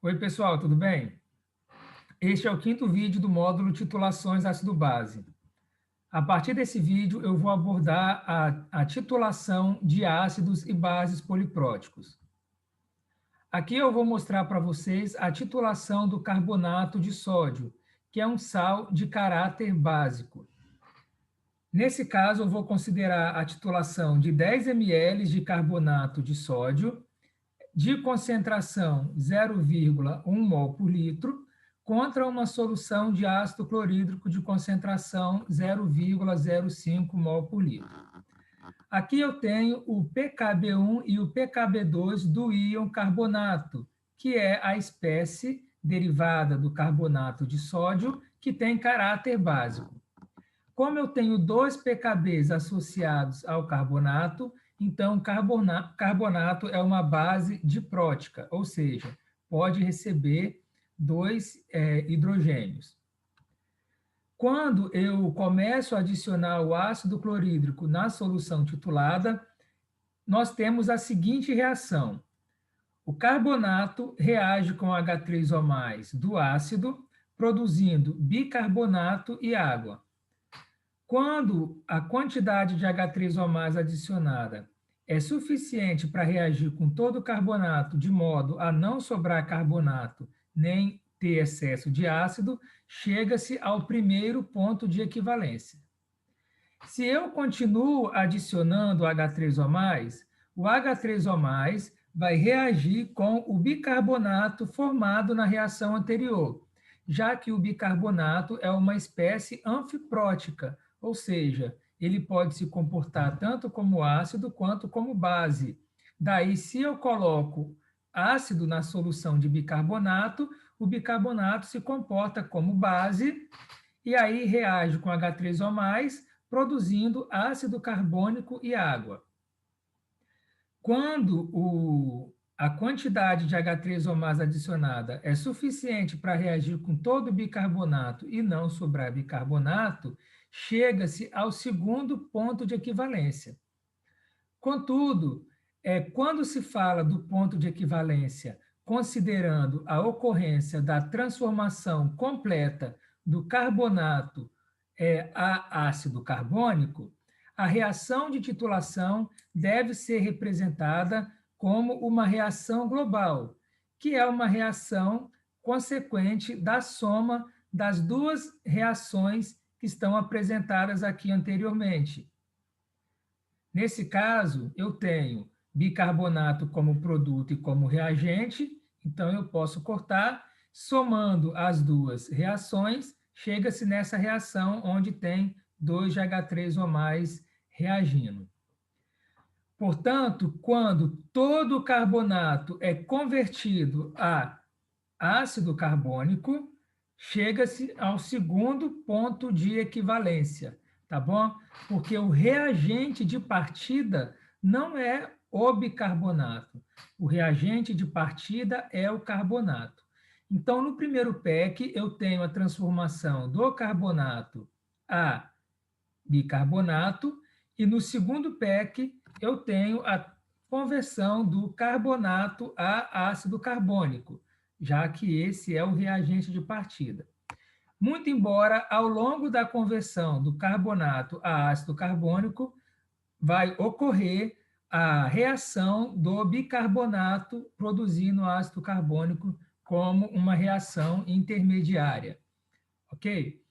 Oi, pessoal, tudo bem? Este é o quinto vídeo do módulo Titulações ácido-base. A partir desse vídeo, eu vou abordar a titulação de ácidos e bases polipróticos. Aqui eu vou mostrar para vocês a titulação do carbonato de sódio, que é um sal de caráter básico. Nesse caso, eu vou considerar a titulação de 10 ml de carbonato de sódio, de concentração 0,1 mol por litro, contra uma solução de ácido clorídrico de concentração 0,05 mol por litro. Aqui eu tenho o pKb1 e o pKb2 do íon carbonato, que é a espécie derivada do carbonato de sódio, que tem caráter básico. Como eu tenho dois pKbs associados ao carbonato, então carbonato é uma base diprótica, ou seja, pode receber dois hidrogênios. Quando eu começo a adicionar o ácido clorídrico na solução titulada, nós temos a seguinte reação. O carbonato reage com H3O+, do ácido, produzindo bicarbonato e água. Quando a quantidade de H3O+ adicionada é suficiente para reagir com todo o carbonato, de modo a não sobrar carbonato nem ter excesso de ácido, chega-se ao primeiro ponto de equivalência. Se eu continuo adicionando H3O+, o H3O+, vai reagir com o bicarbonato formado na reação anterior, já que o bicarbonato é uma espécie anfiprótica, ou seja, ele pode se comportar tanto como ácido quanto como base. Daí, se eu coloco ácido na solução de bicarbonato, o bicarbonato se comporta como base e aí reage com H3O+, produzindo ácido carbônico e água. Quando a quantidade de H3O+ adicionada é suficiente para reagir com todo o bicarbonato e não sobrar bicarbonato, chega-se ao segundo ponto de equivalência. Contudo, quando se fala do ponto de equivalência, considerando a ocorrência da transformação completa do carbonato a ácido carbônico, a reação de titulação deve ser representada como uma reação global, que é uma reação consequente da soma das duas reações que estão apresentadas aqui anteriormente. Nesse caso, eu tenho bicarbonato como produto e como reagente, então eu posso cortar, somando as duas reações, chega-se nessa reação onde tem 2 de H3O+ reagindo. Portanto, quando todo o carbonato é convertido a ácido carbônico, chega-se ao segundo ponto de equivalência, tá bom? Porque o reagente de partida não é o bicarbonato. O reagente de partida é o carbonato. Então, no primeiro PEC, eu tenho a transformação do carbonato a bicarbonato, e no segundo PEC, eu tenho a conversão do carbonato a ácido carbônico, já que esse é o reagente de partida. Muito embora, ao longo da conversão do carbonato a ácido carbônico, vai ocorrer a reação do bicarbonato produzindo ácido carbônico como uma reação intermediária. Ok?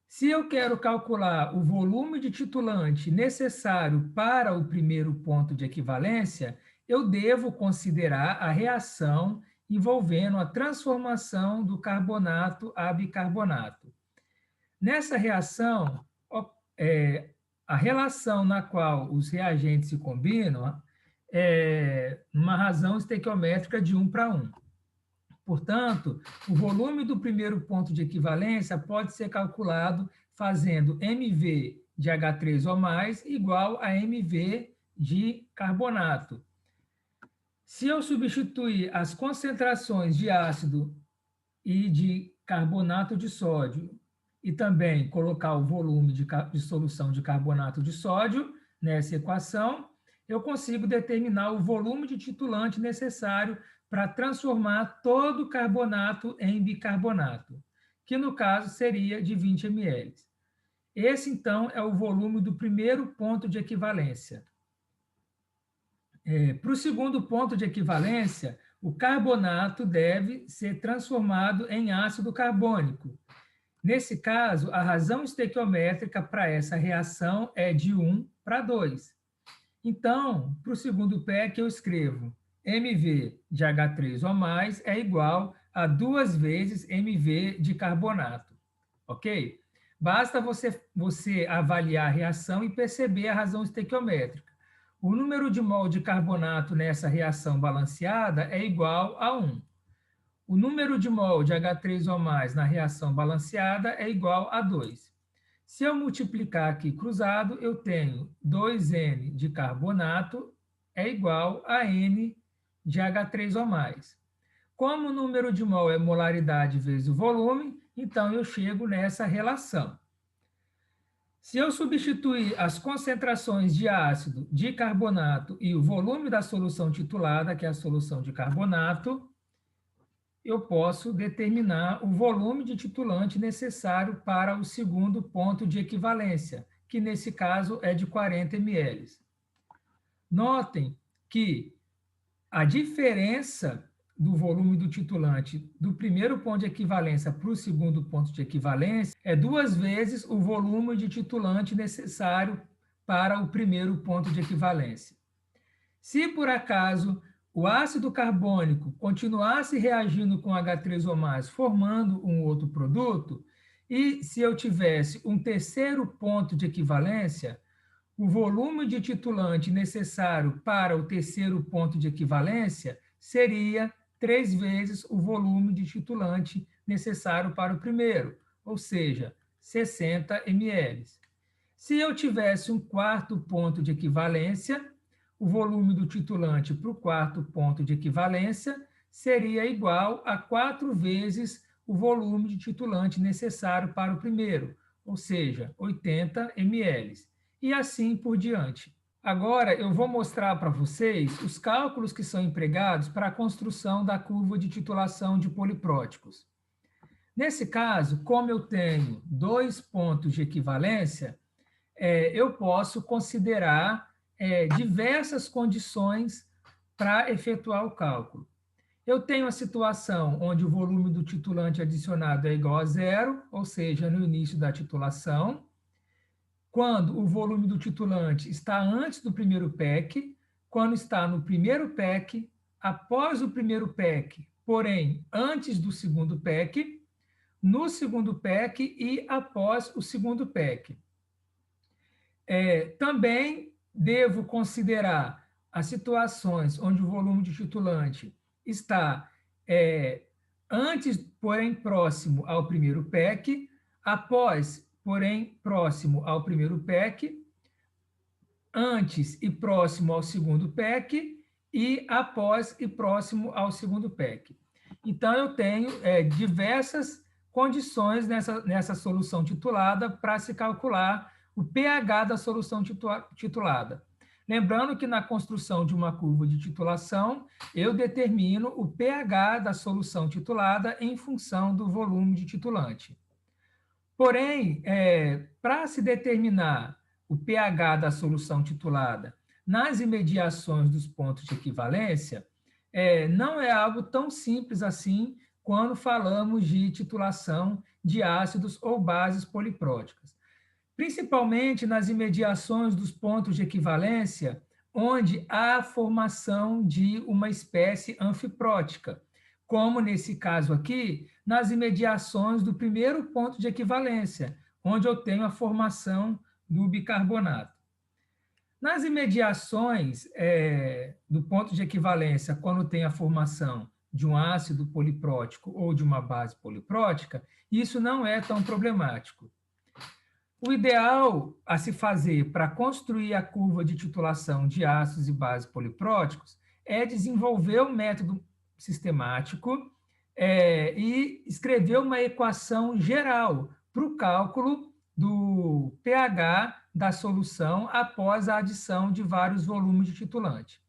Se eu quero calcular o volume de titulante necessário para o primeiro ponto de equivalência, eu devo considerar a reação envolvendo a transformação do carbonato a bicarbonato. Nessa reação, a relação na qual os reagentes se combinam é uma razão estequiométrica de 1 para 1. Portanto, o volume do primeiro ponto de equivalência pode ser calculado fazendo mV de H3O+ igual a mV de carbonato. Se eu substituir as concentrações de ácido e de carbonato de sódio e também colocar o volume de solução de carbonato de sódio nessa equação, eu consigo determinar o volume de titulante necessário para transformar todo o carbonato em bicarbonato, que no caso seria de 20 ml. Esse, então, é o volume do primeiro ponto de equivalência. Para o segundo ponto de equivalência, o carbonato deve ser transformado em ácido carbônico. Nesse caso, a razão estequiométrica para essa reação é de 1 para 2. Então, para o segundo PEC, eu escrevo MV de H3O+, é igual a 2 vezes MV de carbonato, ok? Basta você avaliar a reação e perceber a razão estequiométrica. O número de mol de carbonato nessa reação balanceada é igual a 1. O número de mol de H3O+, na reação balanceada é igual a 2. Se eu multiplicar aqui cruzado, eu tenho 2N de carbonato é igual a N de H3O+. Como o número de mol é molaridade vezes o volume, então eu chego nessa relação. Se eu substituir as concentrações de ácido, de carbonato e o volume da solução titulada, que é a solução de carbonato, eu posso determinar o volume de titulante necessário para o segundo ponto de equivalência, que nesse caso é de 40 ml. Notem que a diferença do volume do titulante do primeiro ponto de equivalência para o segundo ponto de equivalência é 2 vezes o volume de titulante necessário para o primeiro ponto de equivalência. Se, por acaso, o ácido carbônico continuasse reagindo com H3O+, formando um outro produto, e se eu tivesse um terceiro ponto de equivalência, o volume de titulante necessário para o terceiro ponto de equivalência seria 3 vezes o volume de titulante necessário para o primeiro, ou seja, 60 ml. Se eu tivesse um quarto ponto de equivalência, o volume do titulante para o quarto ponto de equivalência seria igual a 4 vezes o volume de titulante necessário para o primeiro, ou seja, 80 ml. E assim por diante. Agora, eu vou mostrar para vocês os cálculos que são empregados para a construção da curva de titulação de polipróticos. Nesse caso, como eu tenho 2 pontos de equivalência, eu posso considerar diversas condições para efetuar o cálculo. Eu tenho a situação onde o volume do titulante adicionado é igual a zero, ou seja, no início da titulação, quando o volume do titulante está antes do primeiro PEC, quando está no primeiro PEC, após o primeiro PEC, porém antes do segundo PEC, no segundo PEC e após o segundo PEC. Também devo considerar as situações onde o volume de titulante está antes, porém próximo ao primeiro PEC, após, porém próximo ao primeiro PEC, antes e próximo ao segundo PEC e após e próximo ao segundo PEC. Então, eu tenho diversas condições nessa solução titulada para se calcular o pH da solução titulada. Lembrando que na construção de uma curva de titulação, eu determino o pH da solução titulada em função do volume de titulante. Porém, para se determinar o pH da solução titulada nas imediações dos pontos de equivalência, não é algo tão simples assim quando falamos de titulação de ácidos ou bases polipróticas. Principalmente nas imediações dos pontos de equivalência, onde há a formação de uma espécie anfiprótica, como nesse caso aqui, nas imediações do primeiro ponto de equivalência, onde eu tenho a formação do bicarbonato. Nas imediações do ponto de equivalência, quando tem a formação de um ácido poliprótico ou de uma base poliprótica, isso não é tão problemático. O ideal a se fazer para construir a curva de titulação de ácidos e bases polipróticos é desenvolver um método sistemático e escrever uma equação geral para o cálculo do pH da solução após a adição de vários volumes de titulante.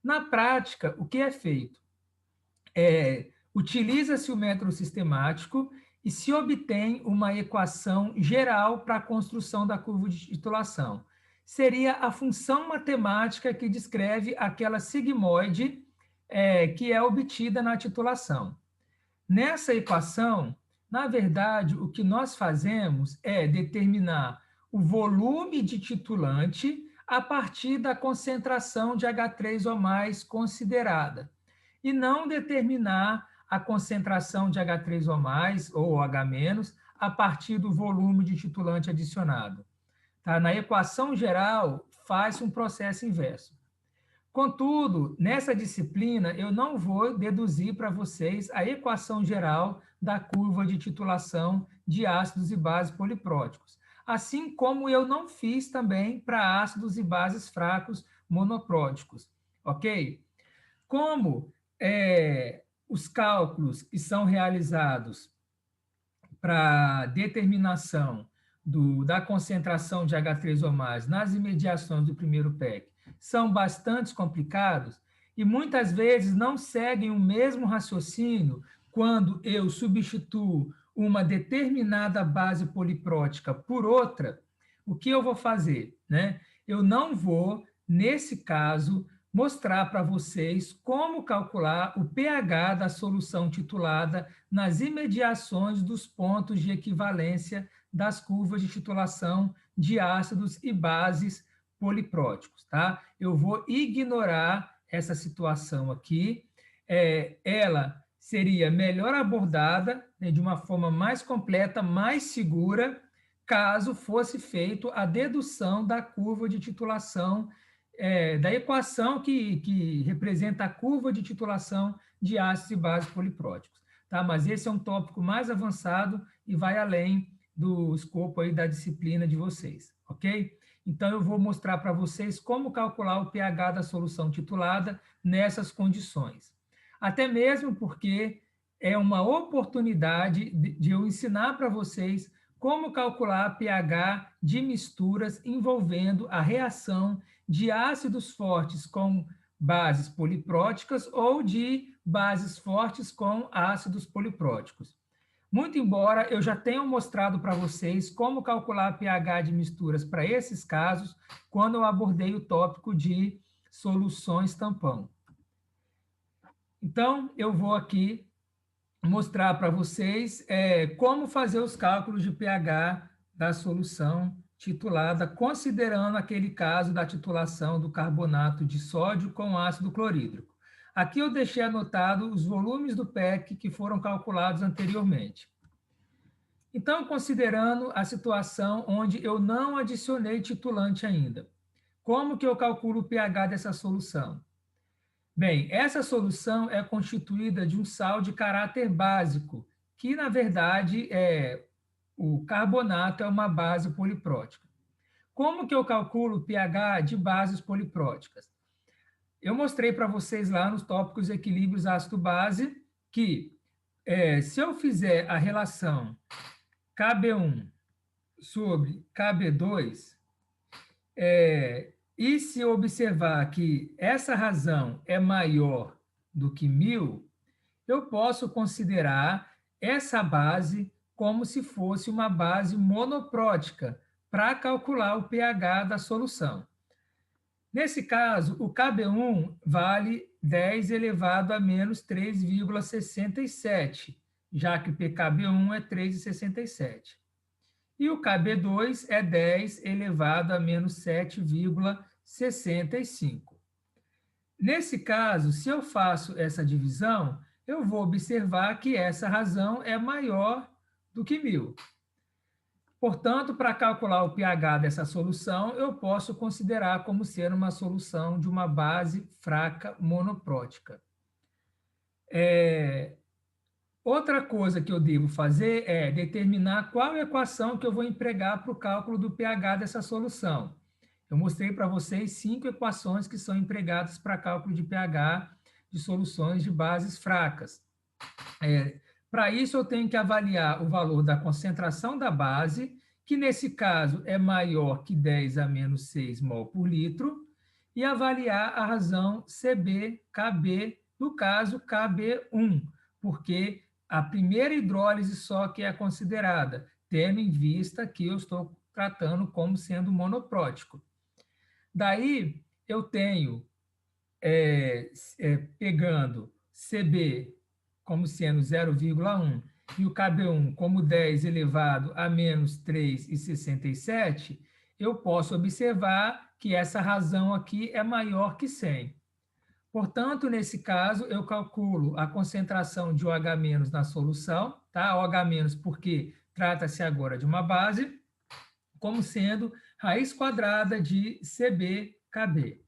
Na prática, o que é feito? utiliza-se o método sistemático e se obtém uma equação geral para a construção da curva de titulação. Seria a função matemática que descreve aquela sigmoide que é obtida na titulação. Nessa equação, na verdade, o que nós fazemos é determinar o volume de titulante a partir da concentração de H3 ou mais considerada, e não determinar a concentração de H3 ou mais, ou H-, a partir do volume de titulante adicionado. Tá? Na equação geral, faz um processo inverso. Contudo, nessa disciplina, eu não vou deduzir para vocês a equação geral da curva de titulação de ácidos e bases polipróticos, assim como eu não fiz também para ácidos e bases fracos monopróticos, ok? Como os cálculos que são realizados para determinação da concentração de H3 ou mais nas imediações do primeiro PEC são bastante complicados e muitas vezes não seguem o mesmo raciocínio quando eu substituo uma determinada base poliprótica por outra. O que eu vou fazer, né? Eu não vou, nesse caso, mostrar para vocês como calcular o pH da solução titulada nas imediações dos pontos de equivalência das curvas de titulação de ácidos e bases polipróticos, tá? Eu vou ignorar essa situação aqui. Ela seria melhor abordada, né, de uma forma mais completa, mais segura, caso fosse feito a dedução da curva de titulação, da equação que representa a curva de titulação de ácidos e bases polipróticos. Tá? Mas esse é um tópico mais avançado e vai além do escopo aí da disciplina de vocês, ok? Então, eu vou mostrar para vocês como calcular o pH da solução titulada nessas condições. Até mesmo porque é uma oportunidade de eu ensinar para vocês como calcular pH de misturas envolvendo a reação de ácidos fortes com bases polipróticas ou de bases fortes com ácidos polipróticos. Muito embora eu já tenha mostrado para vocês como calcular pH de misturas para esses casos, quando eu abordei o tópico de soluções tampão. Então, eu vou aqui mostrar para vocês como fazer os cálculos de pH da solução titulada, considerando aquele caso da titulação do carbonato de sódio com ácido clorídrico. Aqui eu deixei anotado os volumes do PEC que foram calculados anteriormente. Então, considerando a situação onde eu não adicionei titulante ainda, como que eu calculo o pH dessa solução? Bem, essa solução é constituída de um sal de caráter básico, que, na verdade, o carbonato é uma base poliprótica. Como que eu calculo o pH de bases polipróticas? Eu mostrei para vocês lá nos tópicos equilíbrios ácido-base que, se eu fizer a relação Kb1 sobre Kb2, e se eu observar que essa razão é maior do que 1000, eu posso considerar essa base como se fosse uma base monoprótica para calcular o pH da solução. Nesse caso, o Kb1 vale 10 elevado a menos 3,67, já que o pKb1 é 3,67. E o Kb2 é 10 elevado a menos 7,65. Nesse caso, se eu faço essa divisão, eu vou observar que essa razão é maior do que 1000. Portanto, para calcular o pH dessa solução, eu posso considerar como ser uma solução de uma base fraca monoprótica. Outra coisa que eu devo fazer é determinar qual equação que eu vou empregar para o cálculo do pH dessa solução. Eu mostrei para vocês 5 equações que são empregadas para cálculo de pH de soluções de bases fracas. Para isso, eu tenho que avaliar o valor da concentração da base, que nesse caso é maior que 10 a menos 6 mol por litro, e avaliar a razão CB, KB no caso KB1, porque a primeira hidrólise só que é considerada, tendo em vista que eu estou tratando como sendo monoprótico. Daí, eu tenho, pegando CB como sendo 0,1 e o KB1 como 10 elevado a menos 3,67, eu posso observar que essa razão aqui é maior que 100. Portanto, nesse caso, eu calculo a concentração de OH- na solução, tá? OH- porque trata-se agora de uma base, como sendo raiz quadrada de CBKB.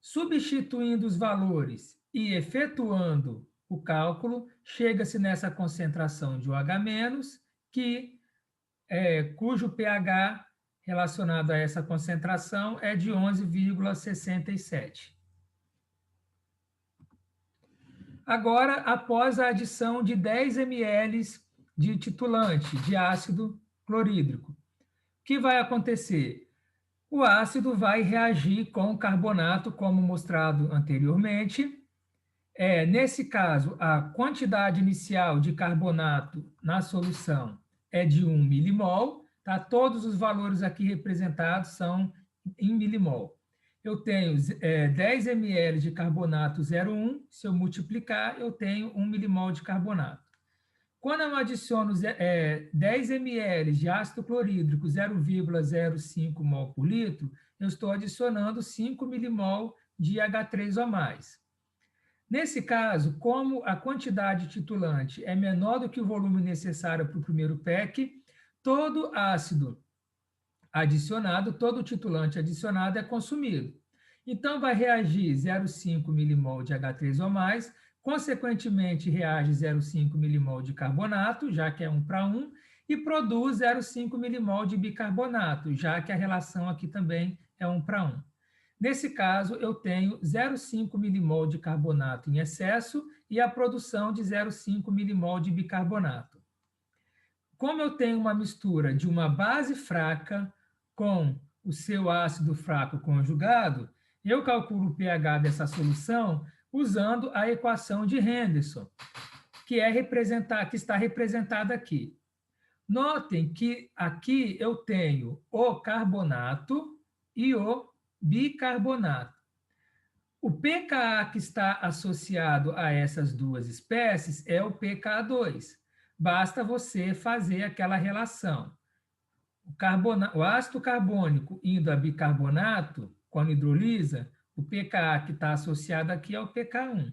Substituindo os valores e efetuando o cálculo, chega-se nessa concentração de OH-, cujo pH relacionado a essa concentração é de 11,67. Agora, após a adição de 10 ml de titulante de ácido clorídrico, o que vai acontecer? O ácido vai reagir com o carbonato, como mostrado anteriormente. Nesse caso, a quantidade inicial de carbonato na solução é de 1 milimol, tá? Todos os valores aqui representados são em milimol. Eu tenho 10 ml de carbonato 0,1, se eu multiplicar, eu tenho 1 milimol de carbonato. Quando eu adiciono 10 ml de ácido clorídrico, 0,05 mol por litro, eu estou adicionando 5 milimol de H3O+. Nesse caso, como a quantidade titulante é menor do que o volume necessário para o primeiro PEC, todo ácido adicionado, todo titulante adicionado é consumido. Então, vai reagir 0,5 milimol de H3O+, consequentemente, reage 0,5 milimol de carbonato, já que é 1:1, e produz 0,5 milimol de bicarbonato, já que a relação aqui também é 1:1. Nesse caso, eu tenho 0,5 milimol de carbonato em excesso e a produção de 0,5 milimol de bicarbonato. Como eu tenho uma mistura de uma base fraca com o seu ácido fraco conjugado, eu calculo o pH dessa solução usando a equação de Henderson, que está representada aqui. Notem que aqui eu tenho o carbonato e o bicarbonato. O pKa que está associado a essas duas espécies é o pKa2. Basta você fazer aquela relação. O ácido carbônico indo a bicarbonato, quando hidrolisa, o pKa que está associado aqui é o pK1.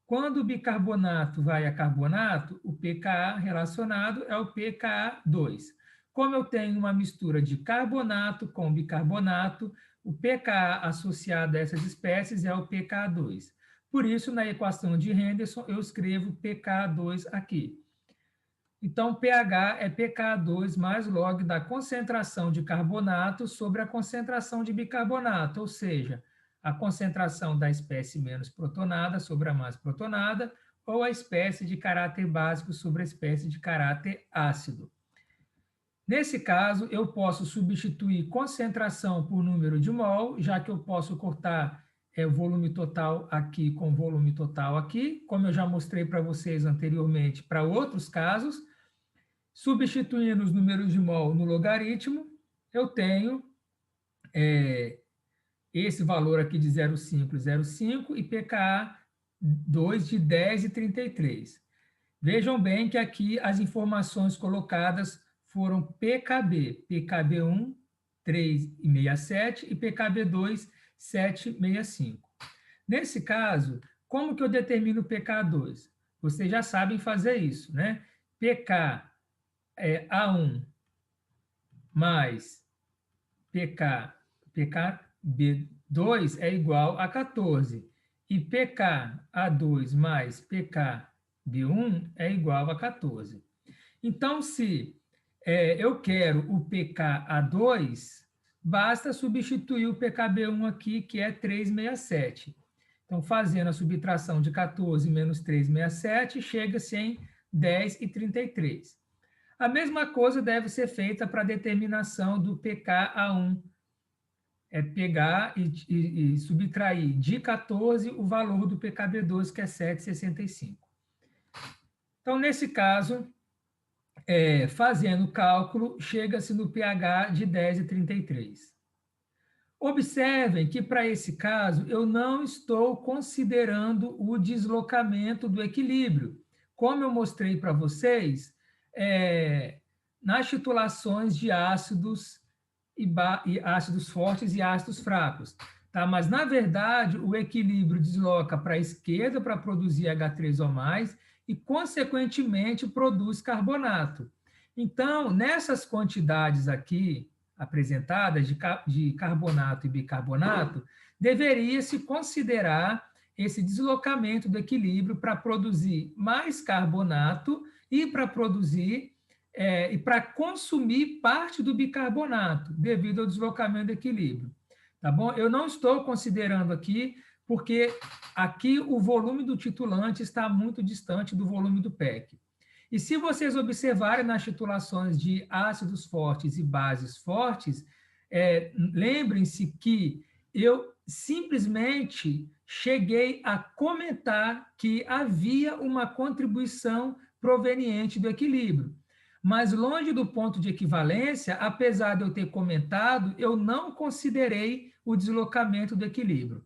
Quando o bicarbonato vai a carbonato, o pKa relacionado é o pKa2. Como eu tenho uma mistura de carbonato com bicarbonato, o pKa associado a essas espécies é o pKa2. Por isso, na equação de Henderson, eu escrevo pKa2 aqui. Então, pH é pKa2 mais log da concentração de carbonato sobre a concentração de bicarbonato, ou seja, a concentração da espécie menos protonada sobre a mais protonada, ou a espécie de caráter básico sobre a espécie de caráter ácido. Nesse caso, eu posso substituir concentração por número de mol, já que eu posso cortar o volume total aqui com volume total aqui, como eu já mostrei para vocês anteriormente para outros casos. Substituindo os números de mol no logaritmo, eu tenho esse valor aqui de 0,5 e pKa 2 de 10,33. Vejam bem que aqui as informações colocadas foram pKb, pKb1, 3,67 e pKb2, 7,65. Nesse caso, como que eu determino o pKa2? Vocês já sabem fazer isso, né? pK A1 mais pKb2 é igual a 14. E pKa2 mais pKb1 é igual a 14. Então, se eu quero o pKa2, basta substituir o pKb1 aqui, que é 3,67. Então, fazendo a subtração de 14 menos 3,67, chega-se em 10,33. A mesma coisa deve ser feita para a determinação do pKa1. é pegar e subtrair de 14 o valor do pKb2, que é 7,65. Então, nesse caso, fazendo o cálculo, chega-se no pH de 10,33. Observem que, para esse caso, eu não estou considerando o deslocamento do equilíbrio. Como eu mostrei para vocês, nas titulações de ácidos e ácidos fortes e ácidos fracos. Tá? Mas, na verdade, o equilíbrio desloca para a esquerda para produzir H3O+, e, consequentemente, produz carbonato. Então, nessas quantidades aqui apresentadas de carbonato e bicarbonato, deveria-se considerar esse deslocamento do equilíbrio para produzir mais carbonato e para produzir e para consumir parte do bicarbonato, devido ao deslocamento do equilíbrio. Tá bom? Eu não estou considerando aqui, porque aqui o volume do titulante está muito distante do volume do PEC. E se vocês observarem nas titulações de ácidos fortes e bases fortes, lembrem-se que eu simplesmente cheguei a comentar que havia uma contribuição proveniente do equilíbrio. Mas, longe do ponto de equivalência, apesar de eu ter comentado, eu não considerei o deslocamento do equilíbrio.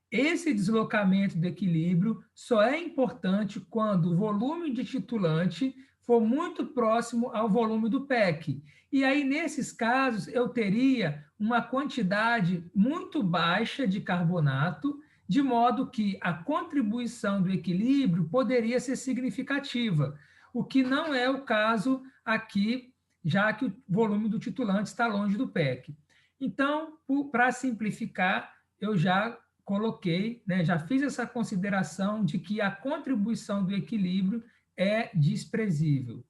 Esse deslocamento do equilíbrio só é importante quando o volume de titulante for muito próximo ao volume do PEC. E aí, nesses casos, eu teria uma quantidade muito baixa de carbonato, de modo que a contribuição do equilíbrio poderia ser significativa, o que não é o caso aqui, já que o volume do titulante está longe do PEC. Então, para simplificar, eu já coloquei, né, já fiz essa consideração de que a contribuição do equilíbrio é desprezível.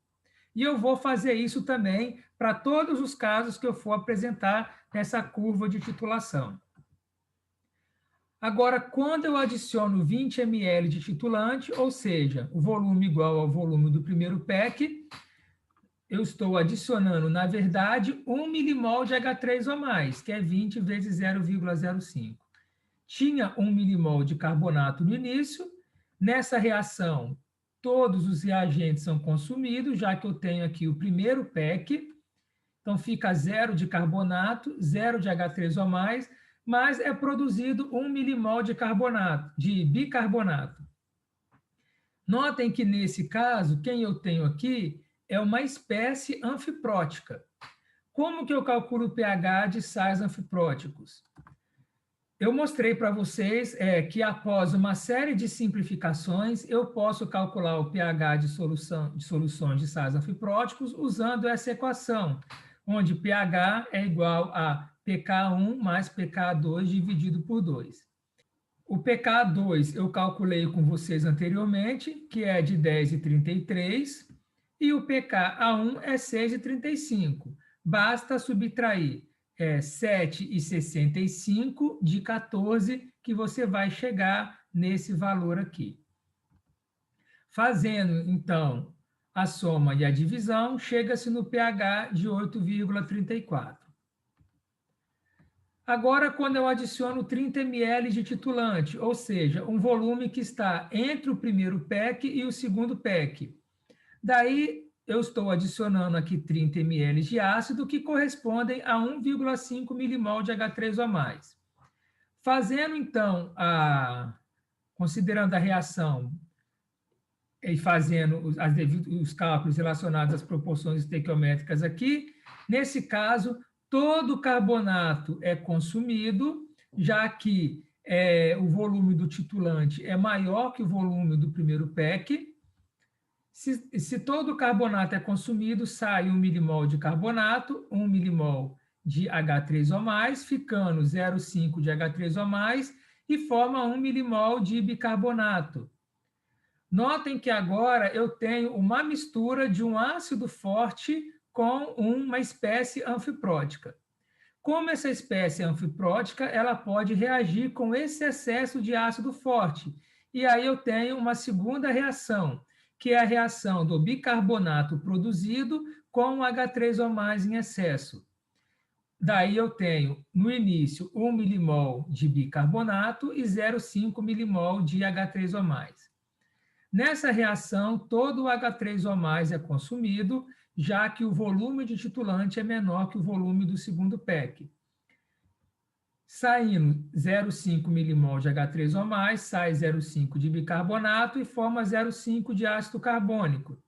E eu vou fazer isso também para todos os casos que eu for apresentar nessa curva de titulação. Agora, quando eu adiciono 20 ml de titulante, ou seja, o volume igual ao volume do primeiro PEC, eu estou adicionando, na verdade, 1 milimol de H3O+, que é 20 vezes 0,05. Tinha 1 milimol de carbonato no início. Nessa reação, todos os reagentes são consumidos, já que eu tenho aqui o primeiro PEC. Então, fica 0 de carbonato, 0 de H3O+, mas é produzido 1 milimol de carbonato, de bicarbonato. Notem que, nesse caso, quem eu tenho aqui é uma espécie anfiprótica. Como que eu calculo o pH de sais anfipróticos? Eu mostrei para vocês que, após uma série de simplificações, eu posso calcular o pH de soluções de sais anfipróticos usando essa equação, onde pH é igual a pK1 mais pK2 dividido por 2. O pK2 eu calculei com vocês anteriormente, que é de 10,33, e o pKa1 é 6,35. Basta subtrair 7,65 de 14, que você vai chegar nesse valor aqui. Fazendo, então, a soma e a divisão, chega-se no pH de 8,34. Agora, quando eu adiciono 30 ml de titulante, ou seja, um volume que está entre o primeiro PEC e o segundo PEC, daí eu estou adicionando aqui 30 ml de ácido, que correspondem a 1,5 milimol de H3O+. Fazendo, então, considerando a reação e fazendo os cálculos relacionados às proporções estequiométricas aqui, nesse caso, todo o carbonato é consumido, já que o volume do titulante é maior que o volume do primeiro PEC. Se todo o carbonato é consumido, sai 1 milimol de carbonato, 1 milimol de H3O+, ficando 0,5 de H3O+, e forma 1 milimol de bicarbonato. Notem que agora eu tenho uma mistura de um ácido forte com uma espécie anfiprótica. Como essa espécie anfiprótica, ela pode reagir com esse excesso de ácido forte. E aí eu tenho uma segunda reação, que é a reação do bicarbonato produzido com o H3O+ em excesso. daí eu tenho, no início, 1 milimol de bicarbonato e 0,5 milimol de H3O+. Nessa reação, todo o H3O+ é consumido, já que o volume de titulante é menor que o volume do segundo PEC. Saindo 0,5 milimol de H3O+, sai 0,5 de bicarbonato e forma 0,5 de ácido carbônico.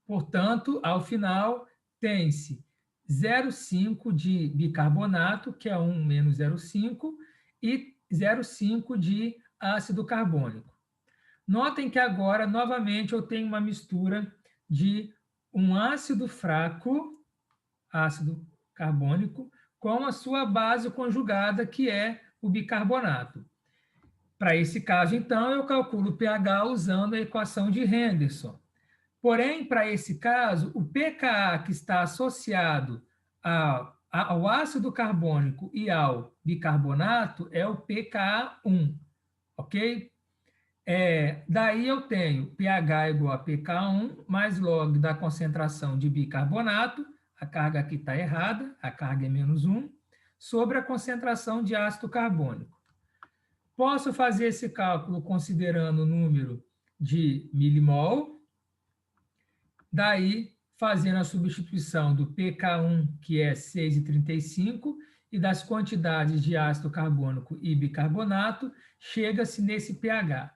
Portanto, ao final, tem-se 0,5 de bicarbonato, que é 1 menos 0,5, e 0,5 de ácido carbônico. Notem que agora, novamente, eu tenho uma mistura de um ácido fraco, ácido carbônico, com a sua base conjugada, que é o bicarbonato. Para esse caso, então, eu calculo o pH usando a equação de Henderson. Porém, para esse caso, o pKa que está associado ao ácido carbônico e ao bicarbonato é o pKa1, ok? Daí eu tenho pH igual a pK1 mais log da concentração de bicarbonato, a carga aqui está errada, a carga é menos 1, sobre a concentração de ácido carbônico. Posso fazer esse cálculo considerando o número de milimol, daí fazendo a substituição do pK1, que é 6,35, e das quantidades de ácido carbônico e bicarbonato, chega-se nesse pH.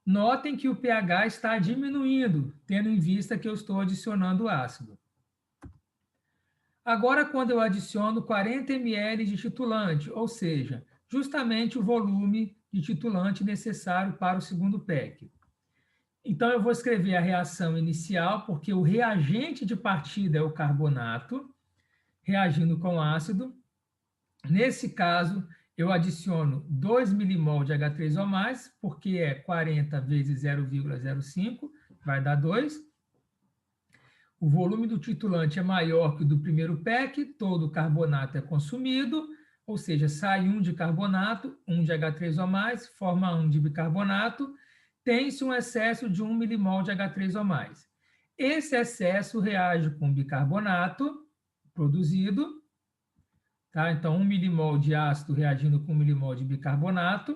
Notem que o pH está diminuindo, tendo em vista que eu estou adicionando ácido. Agora, quando eu adiciono 40 ml de titulante, ou seja, justamente o volume de titulante necessário para o segundo PEC. Então, eu vou escrever a reação inicial, porque o reagente de partida é o carbonato, reagindo com ácido. Nesse caso, eu adiciono 2 milimol de H3O+, porque é 40 vezes 0,05, vai dar 2. O volume do titulante é maior que o do primeiro PEC, todo o carbonato é consumido, ou seja, sai 1 de carbonato, 1 de H3O+, forma 1 de bicarbonato, tem-se um excesso de 1 milimol de H3O+. Esse excesso reage com bicarbonato produzido, tá? Então, 1 milimol de ácido reagindo com 1 milimol de bicarbonato.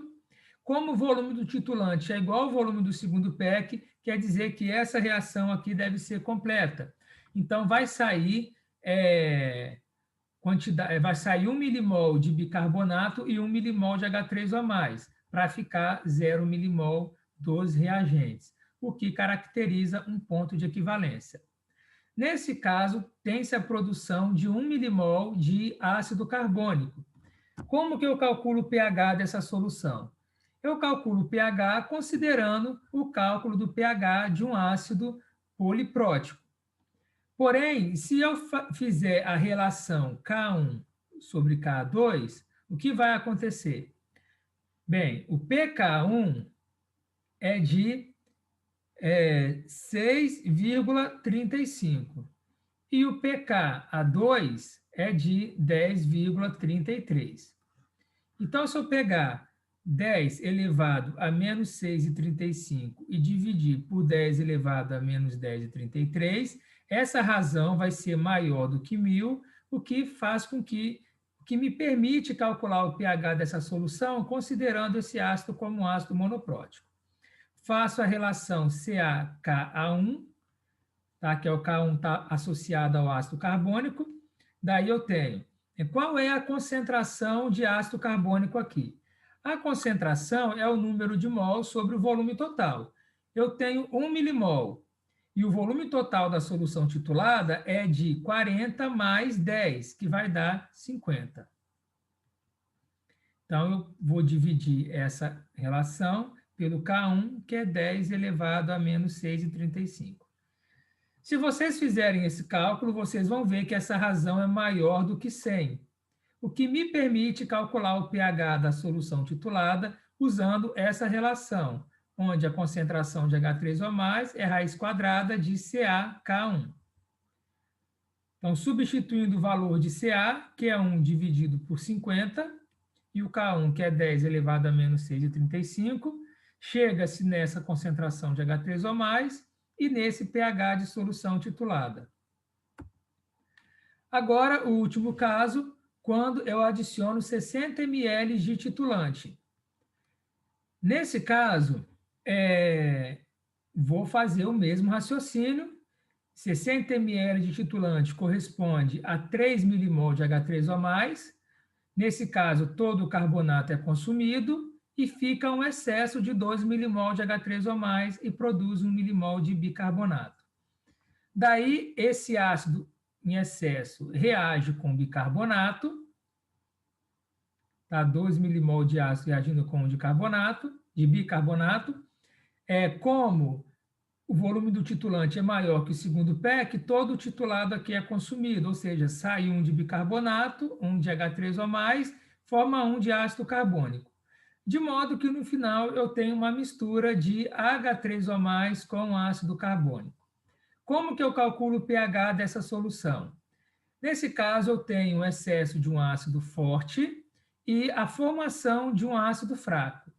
Como o volume do titulante é igual ao volume do segundo PEC, quer dizer que essa reação aqui deve ser completa. Então, vai sair 1 milimol de bicarbonato e 1 milimol de H3O+, para ficar 0 milimol dos reagentes, o que caracteriza um ponto de equivalência. Nesse caso, tem-se a produção de 1 milimol de ácido carbônico. Como que eu calculo o pH dessa solução? Eu calculo o pH considerando o cálculo do pH de um ácido poliprótico. Porém, se eu fizer a relação K1 sobre K2, o que vai acontecer? Bem, o pK1 é de 6,35 e o pKa2 é de 10,33. Então, se eu pegar 10 elevado a menos 6,35 e dividir por 10 elevado a menos 10,33, essa razão vai ser maior do que 1000, o que faz com que me permite calcular o pH dessa solução, considerando esse ácido como um ácido monoprótico. Faço a relação CaKa1, tá? Que é o K1 tá associado ao ácido carbônico, daí eu tenho qual é a concentração de ácido carbônico aqui? A concentração é o número de mol sobre o volume total. Eu tenho 1 milimol, e o volume total da solução titulada é de 40 mais 10, que vai dar 50. Então, eu vou dividir essa relação pelo K1, que é 10 elevado a menos 6,35. Se vocês fizerem esse cálculo, vocês vão ver que essa razão é maior do que 100, o que me permite calcular o pH da solução titulada usando essa relação, onde a concentração de H3O+ é raiz quadrada de CaK1. Então, substituindo o valor de Ca, que é 1 dividido por 50, e o K1, que é 10 elevado a menos 6,35, chega-se nessa concentração de H3O+, e nesse pH de solução titulada. Agora, o último caso, quando eu adiciono 60 ml de titulante. Nesse caso, vou fazer o mesmo raciocínio. 60 ml de titulante corresponde a 3 milimol de H3O+. Nesse caso, todo o carbonato é consumido e fica um excesso de 2 milimol de H3O+, e produz 1 milimol de bicarbonato. Daí, esse ácido em excesso reage com bicarbonato, tá? 2 milimol de ácido reagindo com de bicarbonato. Como o volume do titulante é maior que o segundo PEC, todo o titulado aqui é consumido, ou seja, sai um de bicarbonato, um de H3O+, forma um de ácido carbônico. De modo que, no final, eu tenho uma mistura de H3O+, com ácido carbônico. Como que eu calculo o pH dessa solução? Nesse caso, eu tenho o excesso de um ácido forte e a formação de um ácido fraco.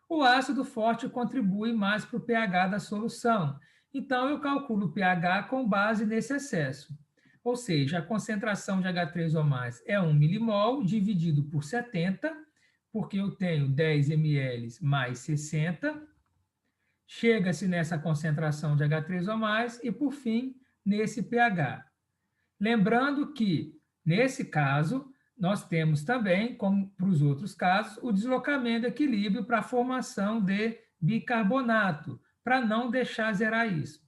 O ácido forte contribui mais para o pH da solução, então eu calculo o pH com base nesse excesso. Ou seja, a concentração de H3O+ é 1 milimol dividido por 70, porque eu tenho 10 ml mais 60. Chega-se nessa concentração de H3O+, e, por fim, nesse pH. Lembrando que, nesse caso, nós temos também, como para os outros casos, o deslocamento de equilíbrio para a formação de bicarbonato, para não deixar zerar isso.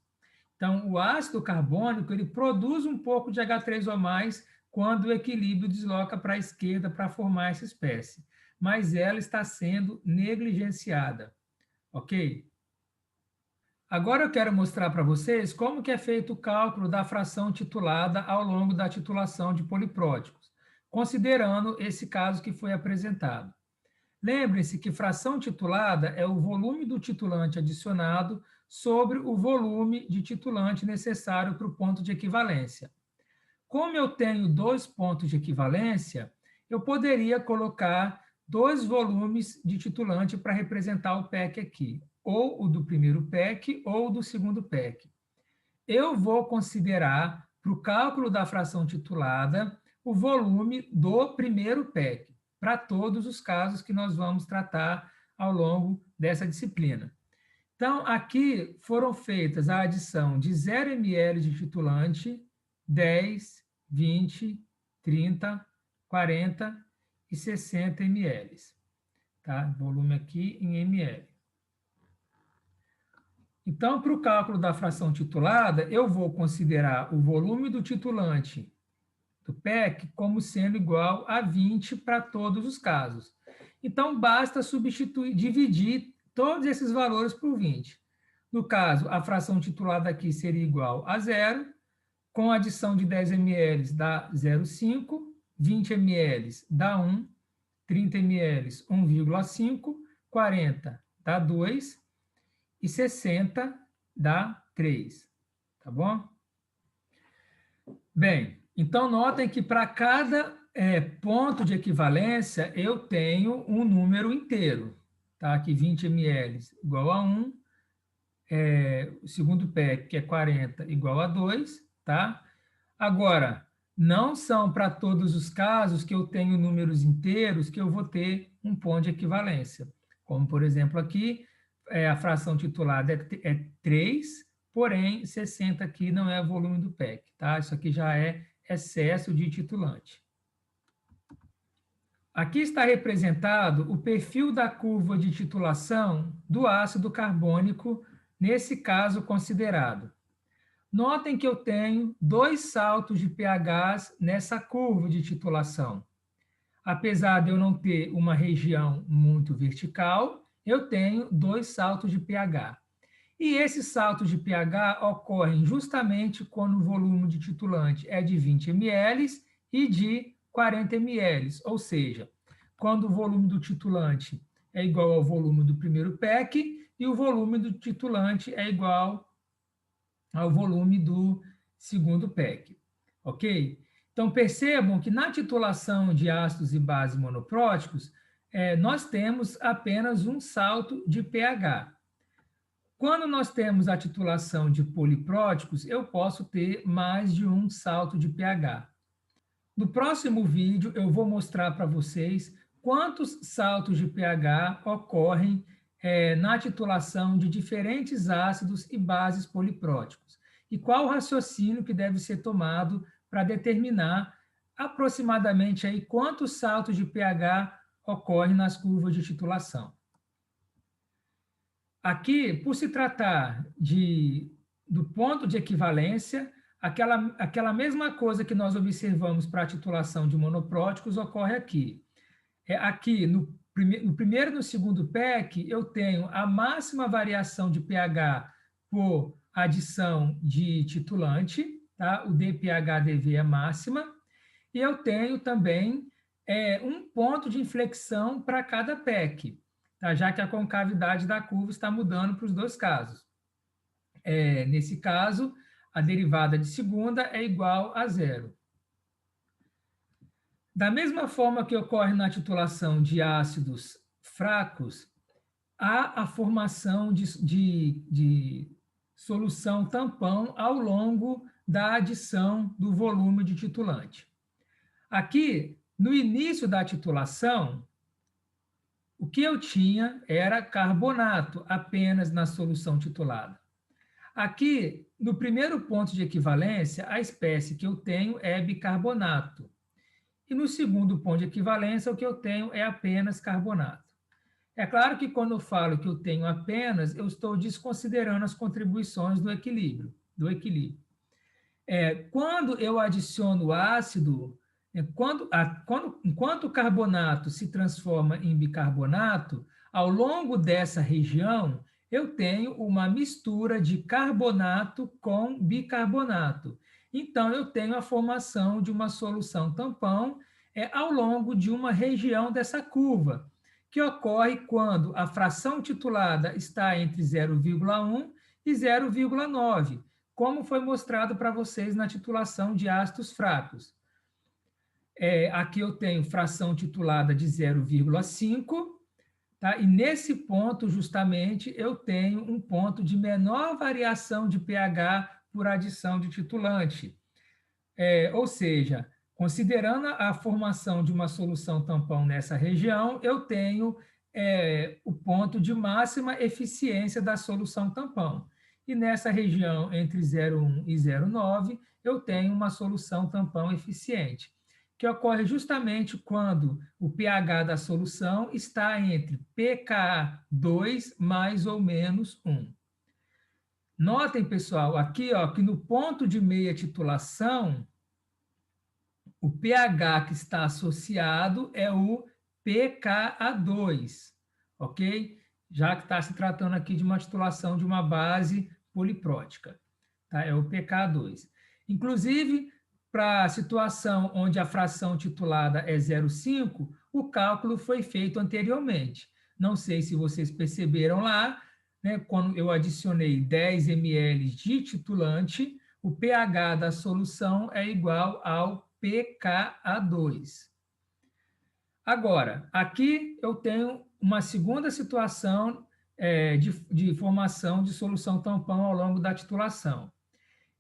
Então, o ácido carbônico, ele produz um pouco de H3O+, quando o equilíbrio desloca para a esquerda para formar essa espécie. Mas ela está sendo negligenciada, ok? Agora eu quero mostrar para vocês como que é feito o cálculo da fração titulada ao longo da titulação de polipróticos, considerando esse caso que foi apresentado. Lembre-se que fração titulada é o volume do titulante adicionado sobre o volume de titulante necessário para o ponto de equivalência. Como eu tenho 2 pontos de equivalência, eu poderia colocar 2 volumes de titulante para representar o PEC aqui, ou o do primeiro PEC ou do segundo PEC. Eu vou considerar, para o cálculo da fração titulada, o volume do primeiro PEC, para todos os casos que nós vamos tratar ao longo dessa disciplina. Então, aqui foram feitas a adição de 0 ml de titulante, 10, 20, 30, 40 e 60 ml. Tá? Volume aqui em ml. Então, para o cálculo da fração titulada, eu vou considerar o volume do titulante do PEC como sendo igual a 20 para todos os casos. Então, basta dividir todos esses valores por 20. No caso, a fração titulada aqui seria igual a 0, com a adição de 10 ml dá 0,5, 20 ml dá 1, 30 ml 1,5, 40 dá 2 e 60 dá 3, tá bom? Bem, então notem que para cada ponto de equivalência eu tenho um número inteiro, tá? Aqui 20 ml igual a 1, o segundo PEC, que é 40, igual a 2, tá? Agora, não são para todos os casos que eu tenho números inteiros que eu vou ter um ponto de equivalência. Como, por exemplo, aqui, a fração titulada é 3, porém, 60 aqui não é o volume do PEC, tá? Isso aqui já é excesso de titulante. Aqui está representado o perfil da curva de titulação do ácido carbônico, nesse caso considerado. Notem que eu tenho 2 saltos de pHs nessa curva de titulação. Apesar de eu não ter uma região muito vertical, eu tenho 2 saltos de pH. E esses saltos de pH ocorrem justamente quando o volume de titulante é de 20 ml e de 40 ml, ou seja, quando o volume do titulante é igual ao volume do primeiro PEC e o volume do titulante é igual ao volume do segundo PEC, ok? Então, percebam que na titulação de ácidos e bases monopróticos, nós temos apenas um salto de pH. Quando nós temos a titulação de polipróticos, eu posso ter mais de um salto de pH. No próximo vídeo, eu vou mostrar para vocês quantos saltos de pH ocorrem na titulação de diferentes ácidos e bases polipróticos e qual o raciocínio que deve ser tomado para determinar aproximadamente aí quantos saltos de pH ocorrem nas curvas de titulação. Aqui, por se tratar do ponto de equivalência, aquela mesma coisa que nós observamos para a titulação de monopróticos ocorre aqui. Aqui, no primeiro e no segundo PEC, eu tenho a máxima variação de pH por adição de titulante, tá? O dPH-dV é máxima, e eu tenho também um ponto de inflexão para cada PEC, tá? Já que a concavidade da curva está mudando para os dois casos. Nesse caso, a derivada de segunda é igual a zero. Da mesma forma que ocorre na titulação de ácidos fracos, há a formação de solução tampão ao longo da adição do volume de titulante. Aqui, no início da titulação, o que eu tinha era carbonato apenas na solução titulada. Aqui, no primeiro ponto de equivalência, a espécie que eu tenho é bicarbonato. E no segundo ponto de equivalência, o que eu tenho é apenas carbonato. É claro que quando eu falo que eu tenho apenas, eu estou desconsiderando as contribuições do equilíbrio. Quando eu adiciono ácido, enquanto o carbonato se transforma em bicarbonato, ao longo dessa região, eu tenho uma mistura de carbonato com bicarbonato. Então, eu tenho a formação de uma solução tampão ao longo de uma região dessa curva, que ocorre quando a fração titulada está entre 0,1 e 0,9, como foi mostrado para vocês na titulação de ácidos fracos. Aqui eu tenho fração titulada de 0,5, tá? E nesse ponto, justamente, eu tenho um ponto de menor variação de pH por adição de titulante. Ou seja, considerando a formação de uma solução tampão nessa região, eu tenho o ponto de máxima eficiência da solução tampão. E nessa região, entre 0,1 e 0,9, eu tenho uma solução tampão eficiente, que ocorre justamente quando o pH da solução está entre pKa2 mais ou menos 1. Notem, pessoal, aqui que no ponto de meia titulação, o pH que está associado é o pKa2, ok? Já que está se tratando aqui de uma titulação de uma base poliprótica, tá? É o pKa2. Inclusive, para a situação onde a fração titulada é 0,5, o cálculo foi feito anteriormente. Não sei se vocês perceberam lá, né, quando eu adicionei 10 ml de titulante, o pH da solução é igual ao pKa2. Agora, aqui eu tenho uma segunda situação de formação de solução tampão ao longo da titulação.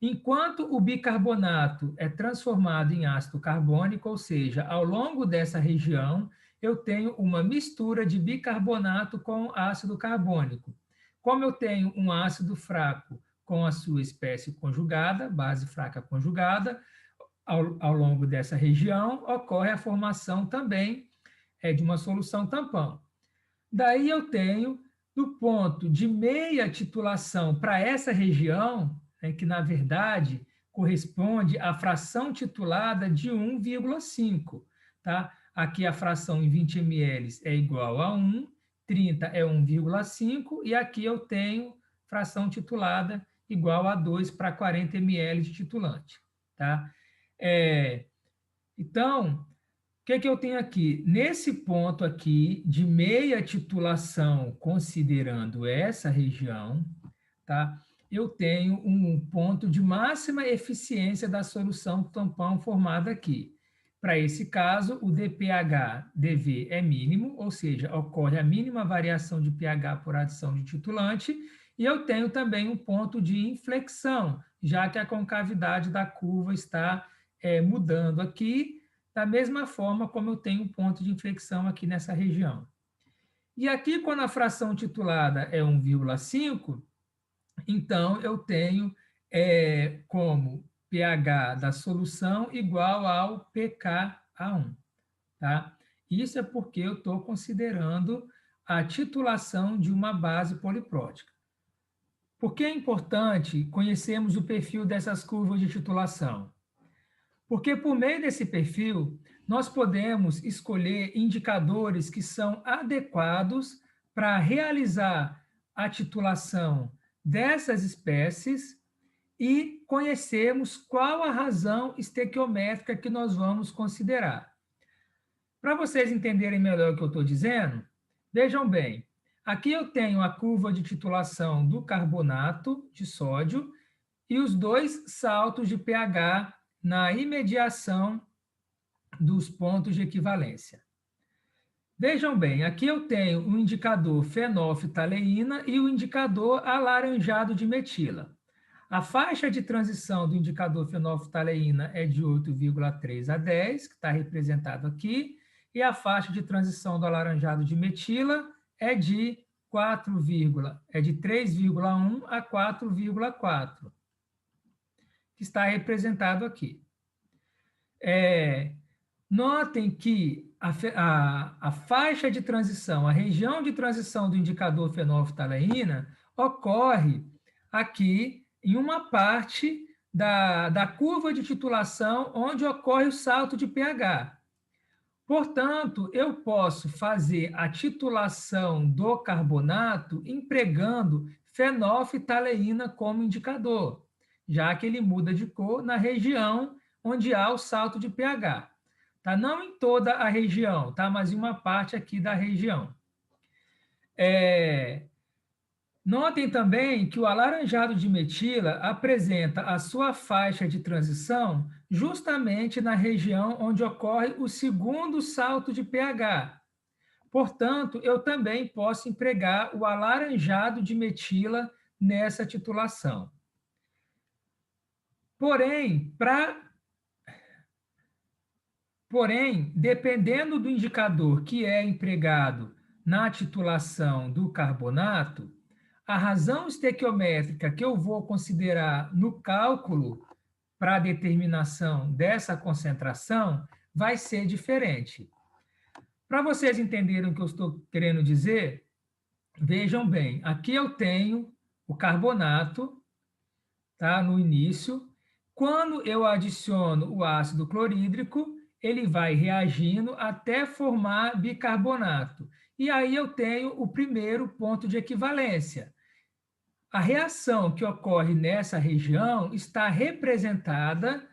Enquanto o bicarbonato é transformado em ácido carbônico, ou seja, ao longo dessa região, eu tenho uma mistura de bicarbonato com ácido carbônico. Como eu tenho um ácido fraco com a sua espécie conjugada, base fraca conjugada, ao longo dessa região, ocorre a formação também de uma solução tampão. Daí eu tenho, do ponto de meia titulação para essa região, que, na verdade, corresponde à fração titulada de 1,5. Tá? Aqui a fração em 20 ml é igual a 1, 30 é 1,5, e aqui eu tenho fração titulada igual a 2 para 40 ml de titulante. Tá? Então, o que eu tenho aqui? Nesse ponto aqui, de meia titulação, considerando essa região, tá? Eu tenho um ponto de máxima eficiência da solução tampão formada aqui. Para esse caso, o dPH-dV é mínimo, ou seja, ocorre a mínima variação de pH por adição de titulante, e eu tenho também um ponto de inflexão, já que a concavidade da curva está mudando aqui, da mesma forma como eu tenho um ponto de inflexão aqui nessa região. E aqui, quando a fração titulada é 1,5, então eu tenho como pH da solução igual ao pKa1, tá? Isso é porque eu estou considerando a titulação de uma base poliprótica. Por que é importante conhecermos o perfil dessas curvas de titulação? Porque por meio desse perfil, nós podemos escolher indicadores que são adequados para realizar a titulação dessas espécies e conhecermos qual a razão estequiométrica que nós vamos considerar. Para vocês entenderem melhor o que eu estou dizendo, vejam bem, aqui eu tenho a curva de titulação do carbonato de sódio e os dois saltos de pH na imediação dos pontos de equivalência. Vejam bem, aqui eu tenho o indicador fenolftaleína e o indicador alaranjado de metila. A faixa de transição do indicador fenolftaleína é de 8,3 a 10, que está representado aqui, e a faixa de transição do alaranjado de metila é de 3,1 a 4,4, que está representado aqui. Notem que a faixa de transição, a região de transição do indicador fenolftaleína ocorre aqui em uma parte da curva de titulação onde ocorre o salto de pH. Portanto, eu posso fazer a titulação do carbonato empregando fenolftaleína como indicador, já que ele muda de cor na região onde há o salto de pH. Tá? Não em toda a região, tá? Mas em uma parte aqui da região. Notem também que o alaranjado de metila apresenta a sua faixa de transição justamente na região onde ocorre o segundo salto de pH. Portanto, eu também posso empregar o alaranjado de metila nessa titulação. Porém, dependendo do indicador que é empregado na titulação do carbonato, a razão estequiométrica que eu vou considerar no cálculo para a determinação dessa concentração vai ser diferente. Para vocês entenderem o que eu estou querendo dizer, vejam bem, aqui eu tenho o carbonato, tá, no início. Quando eu adiciono o ácido clorídrico, ele vai reagindo até formar bicarbonato. E aí eu tenho o primeiro ponto de equivalência. A reação que ocorre nessa região está representada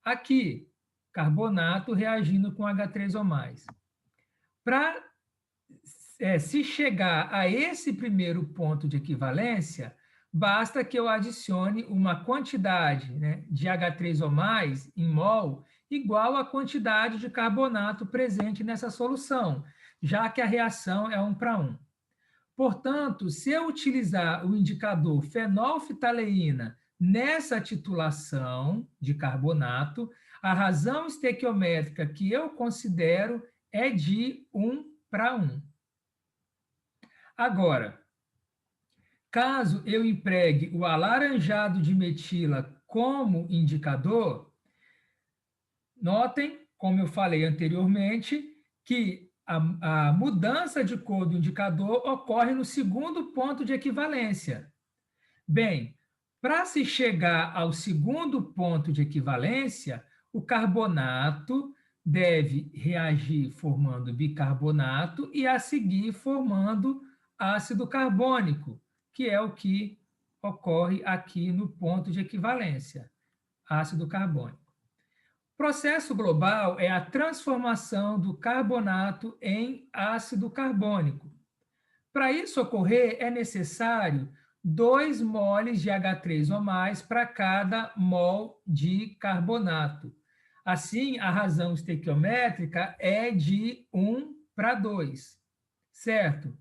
aqui, carbonato reagindo com H3O+. Para se chegar a esse primeiro ponto de equivalência, basta que eu adicione uma quantidade, né, de H3O+, em mol, igual à quantidade de carbonato presente nessa solução, já que a reação é 1 para 1. Portanto, se eu utilizar o indicador fenolftaleína nessa titulação de carbonato, a razão estequiométrica que eu considero é de 1 para 1. Agora, caso eu empregue o alaranjado de metila como indicador, notem, como eu falei anteriormente, que a mudança de cor do indicador ocorre no segundo ponto de equivalência. Bem, para se chegar ao segundo ponto de equivalência, o carbonato deve reagir formando bicarbonato e, a seguir, formando ácido carbônico, que é o que ocorre aqui no ponto de equivalência, ácido carbônico. O processo global é a transformação do carbonato em ácido carbônico. Para isso ocorrer, é necessário 2 moles de H3O+ para cada mol de carbonato. Assim, a razão estequiométrica é de 1 para 2, certo?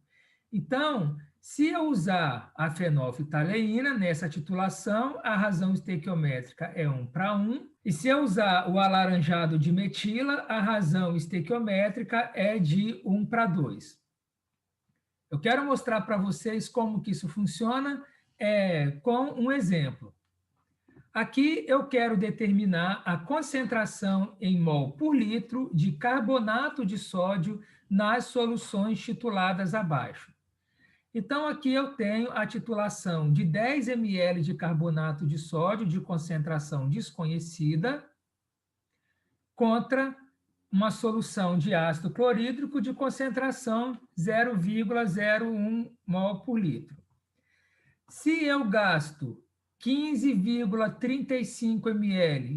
Então, Se eu usar a fenolftaleína nessa titulação, a razão estequiométrica é 1:1. E se eu usar o alaranjado de metila, a razão estequiométrica é de 1:2. Eu quero mostrar para vocês como que isso funciona com um exemplo. Aqui eu quero determinar a concentração em mol por litro de carbonato de sódio nas soluções tituladas abaixo. Então, aqui eu tenho a titulação de 10 ml de carbonato de sódio de concentração desconhecida contra uma solução de ácido clorídrico de concentração 0,01 mol por litro. Se eu gasto 15,35 ml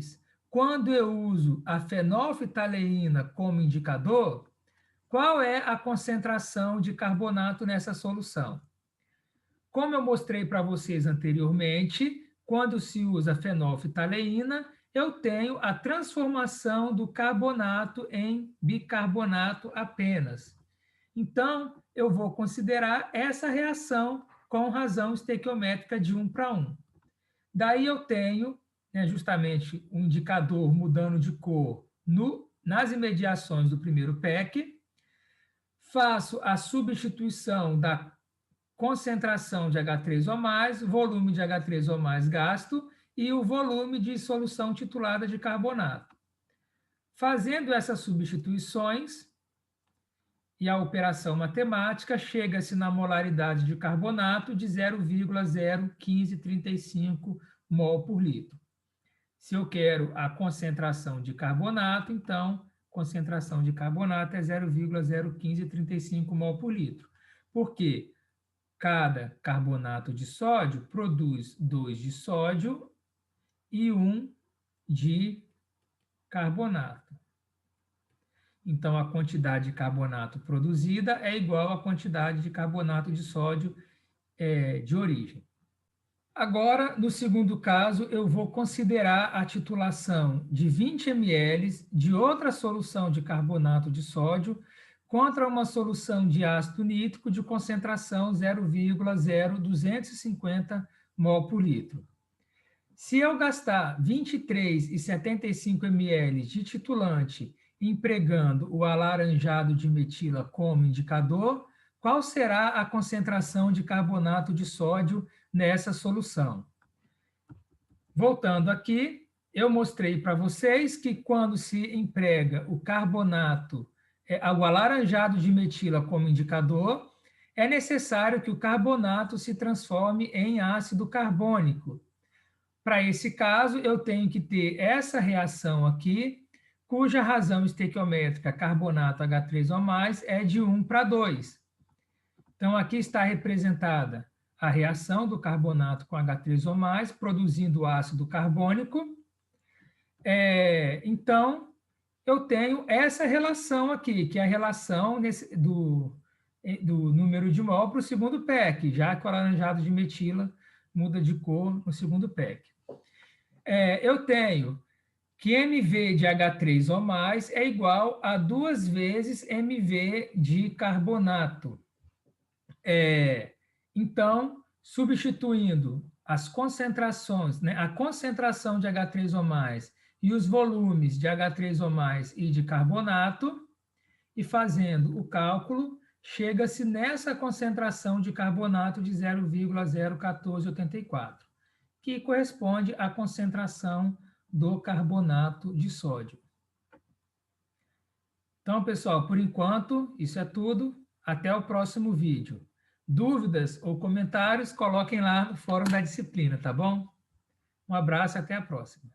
quando eu uso a fenolftaleína como indicador, qual é a concentração de carbonato nessa solução? Como eu mostrei para vocês anteriormente, quando se usa fenolftaleína, eu tenho a transformação do carbonato em bicarbonato apenas. Então, eu vou considerar essa reação com razão estequiométrica de 1:1. Daí eu tenho, justamente, um indicador mudando de cor nas imediações do primeiro PEC, faço a substituição da concentração de H3O+, volume de H3O+ gasto e o volume de solução titulada de carbonato. Fazendo essas substituições e a operação matemática, chega-se na molaridade de carbonato de 0,01535 mol por litro. Se eu quero a concentração de carbonato, então, concentração de carbonato é 0,01535 mol por litro. Por quê? Cada carbonato de sódio produz 2 de sódio e 1 de carbonato. Então, a quantidade de carbonato produzida é igual à quantidade de carbonato de sódio de origem. Agora, no segundo caso, eu vou considerar a titulação de 20 ml de outra solução de carbonato de sódio contra uma solução de ácido nítrico de concentração 0,0250 mol por litro. Se eu gastar 23,75 ml de titulante empregando o alaranjado de metila como indicador, qual será a concentração de carbonato de sódio nessa solução? Voltando aqui, eu mostrei para vocês que quando se emprega o carbonato, o alaranjado de metila como indicador, é necessário que o carbonato se transforme em ácido carbônico. Para esse caso, eu tenho que ter essa reação aqui, cuja razão estequiométrica carbonato H3O+, é de 1:2. Então, aqui está representada a reação do carbonato com H3O+, produzindo ácido carbônico. Então, eu tenho essa relação aqui, que é a relação do número de mol para o segundo PEC, já que o alaranjado de metila muda de cor no segundo PEC. Eu tenho que MV de H3O+ é igual a 2 vezes MV de carbonato. Então, substituindo as concentrações, a concentração de H3O+ e os volumes de H3O+ e de carbonato, e fazendo o cálculo, chega-se nessa concentração de carbonato de 0,01484, que corresponde à concentração do carbonato de sódio. Então, pessoal, por enquanto, isso é tudo. Até o próximo vídeo. Dúvidas ou comentários, coloquem lá no fórum da disciplina, tá bom? Um abraço e até a próxima.